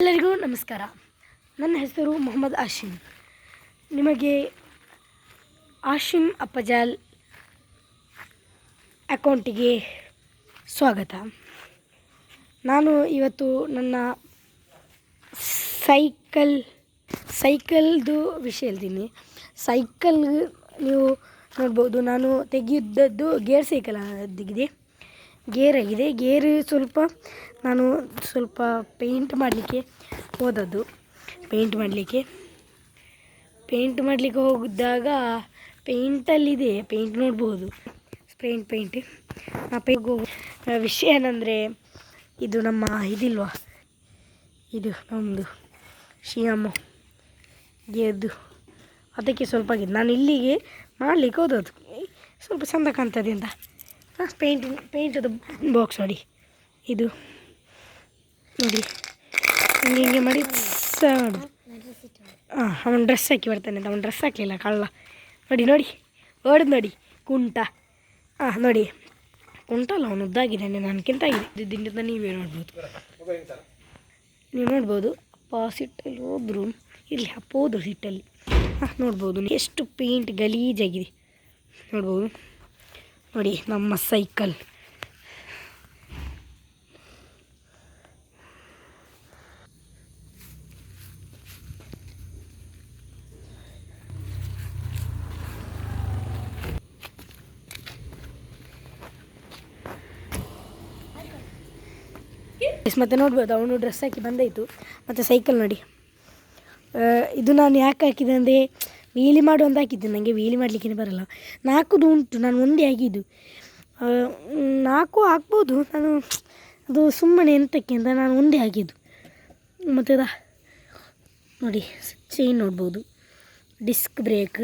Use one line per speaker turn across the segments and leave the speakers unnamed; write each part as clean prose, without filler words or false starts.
ಎಲ್ಲರಿಗೂ ನಮಸ್ಕಾರ. ನನ್ನ ಹೆಸರು ಮೊಹಮ್ಮದ್ ಆಶಿಮ್. ನಿಮಗೆ ಆಶಿಮ್ ಅಪ್ಪಜಾಲ್ ಅಕೌಂಟಿಗೆ ಸ್ವಾಗತ. ನಾನು ಇವತ್ತು ನನ್ನ ಸೈಕಲ್ದು ವಿಷಯ ಹೇಳ್ತೀನಿ. ಸೈಕಲ್ ನೀವು ನೋಡ್ಬೋದು, ನಾನು ತೆಗೆದಿದ್ದದ್ದು ಗೇರ್ ಸೈಕಲ್ ಆಗಿದೆ. ಗೇರು ನಾನು ಸ್ವಲ್ಪ ಪೇಂಟ್ ಮಾಡಲಿಕ್ಕೆ ಹೋದದ್ದು. ಪೇಂಟ್ ಮಾಡಲಿಕ್ಕೆ ಹೋಗಿದ್ದಾಗ ಪೇಂಟಲ್ಲಿದೆ, ಪೇಂಟ್ ನೋಡ್ಬೋದು, ಪೇಂಟ್ ವಿಷಯ ಏನಂದರೆ, ಇದು ನಮ್ಮ ಇದು ನಮ್ಮದು ಶಿಯಾಮು ಗೇರ್ದು, ಅದಕ್ಕೆ ಸ್ವಲ್ಪ ಆಗಿದೆ. ನಾನು ಇಲ್ಲಿಗೆ ಮಾಡಲಿಕ್ಕೆ ಹೋದದ್ದು, ಸ್ವಲ್ಪ ಚೆಂದ ಕಾಣ್ತದೆ ಅಂತ ಪೇಂಟದು ಬಾಕ್ಸ್ ನೋಡಿ. ಇದು ನೋಡಿ, ಹಿಂಗೆ ಮಾಡಿ ಮಾಡೋದು. ಅವನು ಡ್ರೆಸ್ ಹಾಕಿ ಬರ್ತಾನೆ ಅಂತ, ಅವನು ಡ್ರೆಸ್ ಹಾಕಲಿಲ್ಲ, ಕಳ್ಳ. ನೋಡಿ ಓಡೋದು ನೋಡಿ, ಕುಂಟ. ನೋಡಿ, ಕುಂಟ ಅಲ್ಲ, ಅವನು ಉದ್ದಾಗಿದ್ದಾನೆ, ನನಗಿಂತ ಆಗಿದೆ. ದಿಂಡಿಂದ ನೀವೇ ನೋಡ್ಬೋದು. ಅಪ್ಪ ಸಿಟ್ಟಲ್ಲಿ ಹೋದ್ರು, ಇಲ್ಲಿ ಅಪ್ಪ ಹೋದ್ರು ಸಿಟ್ಟಲ್ಲಿ. ನೋಡ್ಬೋದು ಎಷ್ಟು ಪೇಂಟ್ ಗಲೀಜಾಗಿದೆ, ನೋಡ್ಬೋದು. ನೋಡಿ ನಮ್ಮ ಸೈಕಲ್. ಮತ್ತೆ ನೋಡ್ಬೋದು, ಅವನು ಡ್ರೆಸ್ ಹಾಕಿ ಬಂದಾಯಿತು. ಮತ್ತು ಸೈಕಲ್ ನೋಡಿ, ಇದು ನಾನು ಯಾಕೆ ಹಾಕಿದೆ ಅಂದರೆ, ವೀಲಿ ಮಾಡುವಂತ ಹಾಕಿದ್ದೆ. ನನಗೆ ವೀಲಿ ಮಾಡಲಿಕ್ಕೆ ಬರಲ್ಲ. 4 ಉಂಟು, ನಾನು ಒಂದೇ ಆಗಿದ್ದು. 4 ಹಾಕ್ಬೋದು ನಾನು, ಅದು ಸುಮ್ಮನೆ ಎಂತಕ್ಕೆ ಅಂತ ನಾನು ಒಂದೇ ಆಗಿದ್ದು. ಮತ್ತು ನೋಡಿ, ಚೈನ್ ನೋಡ್ಬೋದು, ಡಿಸ್ಕ್ ಬ್ರೇಕ್,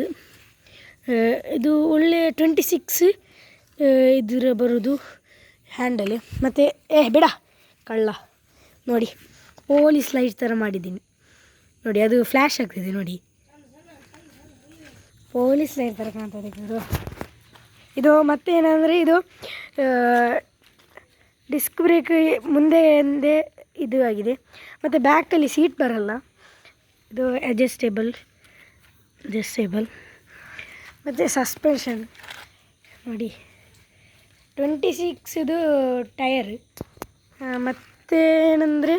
ಇದು ಒಳ್ಳೆ 26 ಇದರ ಬರೋದು ಹ್ಯಾಂಡಲ್. ಮತ್ತು ಬೇಡ ಕಳ್ಳ. ನೋಡಿ, ಪೊಲೀಸ್ ಲೈಟ್ ಥರ ಮಾಡಿದ್ದೀನಿ ನೋಡಿ, ಅದು ಫ್ಲ್ಯಾಶ್ ಆಗ್ತಿದೆ ನೋಡಿ, ಪೊಲೀಸ್ ಲೈಟ್ ಥರ ಕಾಣ್ತದೆ ಇದು. ಮತ್ತೇನಂದರೆ, ಇದು ಡಿಸ್ಕ್ ಬ್ರೇಕ್ ಮುಂದೆ ಇದು ಆಗಿದೆ. ಮತ್ತು ಬ್ಯಾಕಲ್ಲಿ ಸೀಟ್ ಬರಲ್ಲ, ಇದು ಅಡ್ಜಸ್ಟೇಬಲ್. ಮತ್ತು ಸಸ್ಪೆನ್ಷನ್ ನೋಡಿ, 26 ಇದು ಟಯರ್. ಮತ್ತೇನೆಂದರೆ,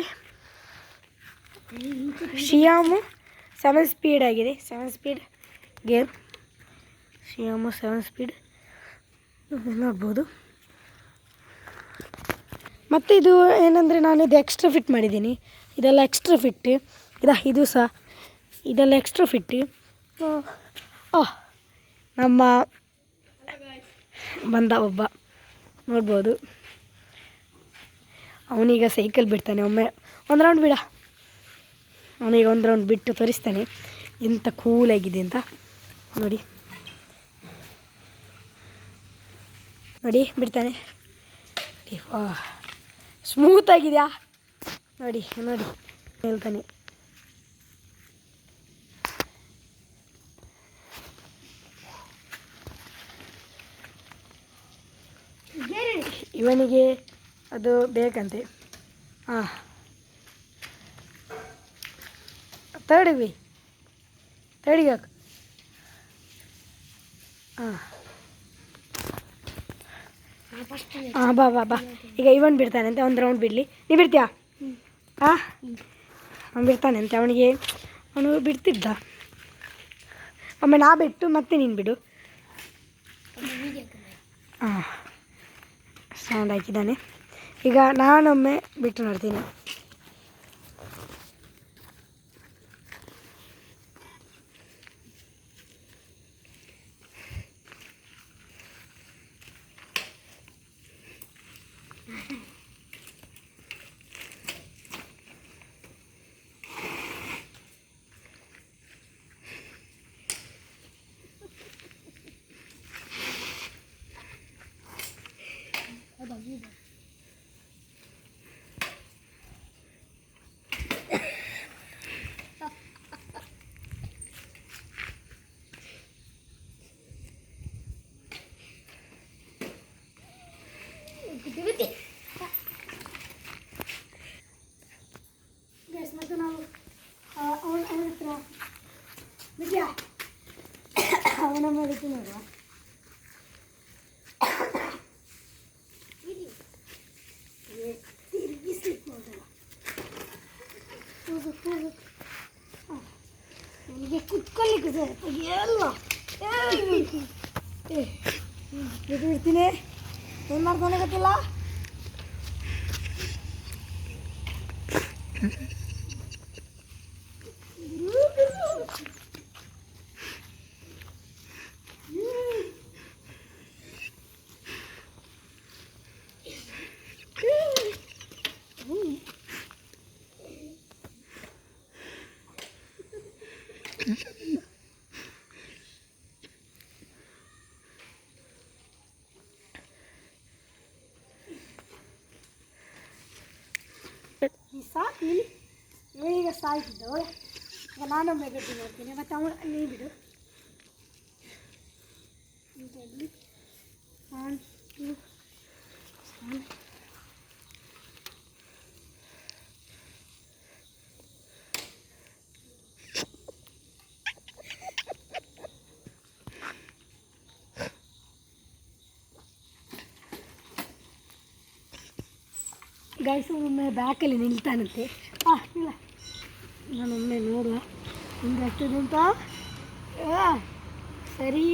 ಶಿಯಾಮು 7 ಸ್ಪೀಡ್ ಆಗಿದೆ, 7 ಸ್ಪೀಡ್ ಗೇರ್. ಶಿಯಾಮು 7 ಸ್ಪೀಡ್ ನೋಡ್ಬೋದು. ಮತ್ತು ಇದು ಏನಂದರೆ, ನಾನು ಇದು ಎಕ್ಸ್ಟ್ರಾ ಫಿಟ್ ಮಾಡಿದ್ದೀನಿ. ಇದೆಲ್ಲ ಎಕ್ಸ್ಟ್ರಾ ಫಿಟ್. ಇದು ಸಹ ಇದೆಲ್ಲ ಎಕ್ಸ್ಟ್ರಾ ಫಿಟ್. ನಮ್ಮ ಬಂದ ಒಬ್ಬ ನೋಡ್ಬೋದು, ಅವನೀಗ ಸೈಕಲ್ ಬಿಡ್ತಾನೆ. ಒಂದು ರೌಂಡ್ ಬಿಡ, ಅವನೀಗ ಒಂದು ರೌಂಡ್ ಬಿಟ್ಟು ತೋರಿಸ್ತಾನೆ ಎಂಥ ಕೂಲಾಗಿದೆ ಅಂತ. ನೋಡಿ ಬಿಡ್ತಾನೆ. ಸ್ಮೂತ್ ಆಗಿದೆಯಾ ನೋಡಿ ಹೇಳ್ತಾನೆ. ಇವನಿಗೆ ಅದು ಬೇಕಂತೆ. ತರ್ಡಿಗೆ ಹಾಕು. ಬಾ. ಈಗ ಇವನು ಬಿಡ್ತಾನೆ ಅಂತೆ, ಒಂದು ರೌಂಡ್ ಬಿಡಲಿ. ನೀ ಬಿಡ್ತೀಯಾ? ಅವನು ಬಿಡ್ತಾನೆ ಅಂತೆ. ಅವನು ಬಿಡ್ತಿದ್ದ, ಒಮ್ಮೆ ನಾ ಬಿಟ್ಟು ಮತ್ತೆ ನೀನು ಬಿಡು. ಸೌಂಡ್ ಹಾಕಿದ್ದಾನೆ. ಈಗ ನಾನೊಮ್ಮೆ ಬಿಟ್ಟು ನೋಡ್ತೀನಿ. ಗೊತ್ತು ನೋಡುವ. ತಿರುಗಿಸ್ಲಿಕ್ಕೆ ನೋಡಲ್ಲ. ನನಗೆ ಕುತ್ಕೊಳ್ಳಿಕ್ಕೆ ಸರ್ ಎಲ್ಲ ಬಿಡ್ತೀನಿ. ಏನು ಮಾಡ್ತಾನೆ ಗೊತ್ತಿಲ್ಲ. ಸಾಕು ಈಗ ಸಾಯ್ತಿದ್ದವಳೆ. ಈಗ ನಾನೊಮ್ಮೆ ಗಟ್ಟಿ ಮಾಡ್ತೀನಿ ಮತ್ತು ಅವಳು ನೀ ಬಿಡು. 1 2 3 ಗೈಸ್ ಒಮ್ಮೆ ಬ್ಯಾಕಲ್ಲಿ ನಿಲ್ತಾನಂತೆ. ಇಲ್ಲ ನಾನೊಮ್ಮೆ ನೋಡುವ ಹಿಂಗೆ ಆಗ್ತದೆ ಅಂತ. ಸರಿ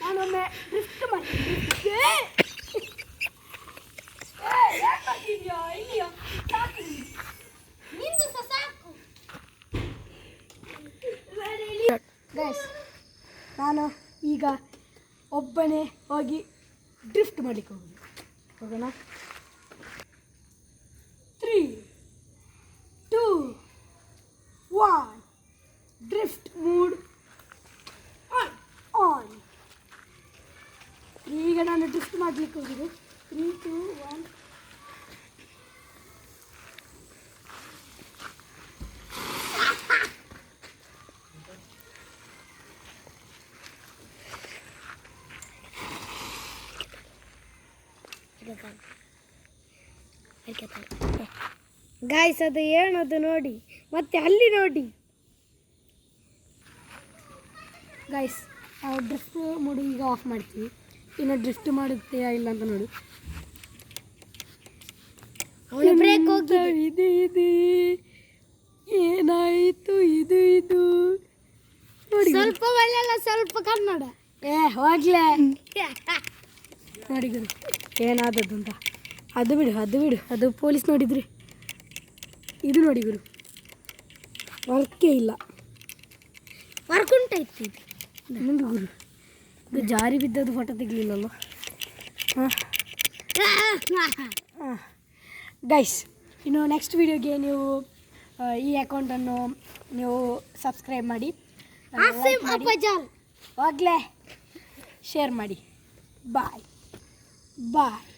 ನಾನೊಮ್ಮೆ ಡ್ರಿಫ್ಟ್ ಮಾಡ್ತೀನಿ. ಗೈಸ್ ನಾನು ಈಗ ಒಬ್ಬನೇ ಹೋಗಿ ಡ್ರಿಫ್ಟ್ ಮಾಡಲಿಕ್ಕೆ ಹೋಗೋಣ. 3 2 1 ಡ್ರಿಫ್ಟ್ ಮೂಡ್ ಆನ್. ಈಗ ನಾನು ಡ್ರಿಫ್ಟ್ ಮಾಡಲಿಕ್ಕೆ ಹೋಗಿದೆ. 3 2 1 ಗಾಯ್ಸ್ ಅದು ಏನದು ನೋಡಿ, ಮತ್ತೆ ಅಲ್ಲಿ ನೋಡಿ ಗಾಯ್ಸ್. ನಾವು ಡ್ರಿಫ್ಟ್ ಮೂಡು ಈಗ ಆಫ್ ಮಾಡ್ತೀವಿ. ಇನ್ನು ಡ್ರಿಫ್ಟ್ ಮಾಡುತ್ತೆಯಾ ಇಲ್ಲ ಅಂತ ನೋಡಿ. ಬ್ರೇಕ್ ಇದು ಇದು ಏನಾಯಿತು ಇದು ಇದು ನೋಡಿ. ಸ್ವಲ್ಪ ಒಳ್ಳೆಲ್ಲ ಸ್ವಲ್ಪ ಕನ್ನಡ ಹೋಗ್ಲೇ ನೋಡಿ ಗುರು ಏನಾದದ್ದು ಅಂತ. ಅದು ಬಿಡು ಅದು ಬಿಡು, ಅದು ಪೊಲೀಸ್ ನೋಡಿದ್ರಿ. ಇದು ನೋಡಿ ಗುರು ವರ್ಕೇ ಇಲ್ಲ. ವರ್ಕ್ ಉಂಟಾಯ್ತು ಇದು ಮುಂದೆ ಗುರು. ಇದು ಜಾರಿ ಬಿದ್ದದ್ದು ಫೋಟೋ ತೆಗಲಿಲ್ಲಲ್ಲ. ಗೈಸ್ ಇನ್ನು ನೆಕ್ಸ್ಟ್ ವಿಡಿಯೋಗೆ ನೀವು ಈ ಅಕೌಂಟನ್ನು ನೀವು ಸಬ್ಸ್ಕ್ರೈಬ್ ಮಾಡಿ, ಹೋಗ್ಲೇ ಶೇರ್ ಮಾಡಿ. ಬಾಯ್ ಬಾಯ್.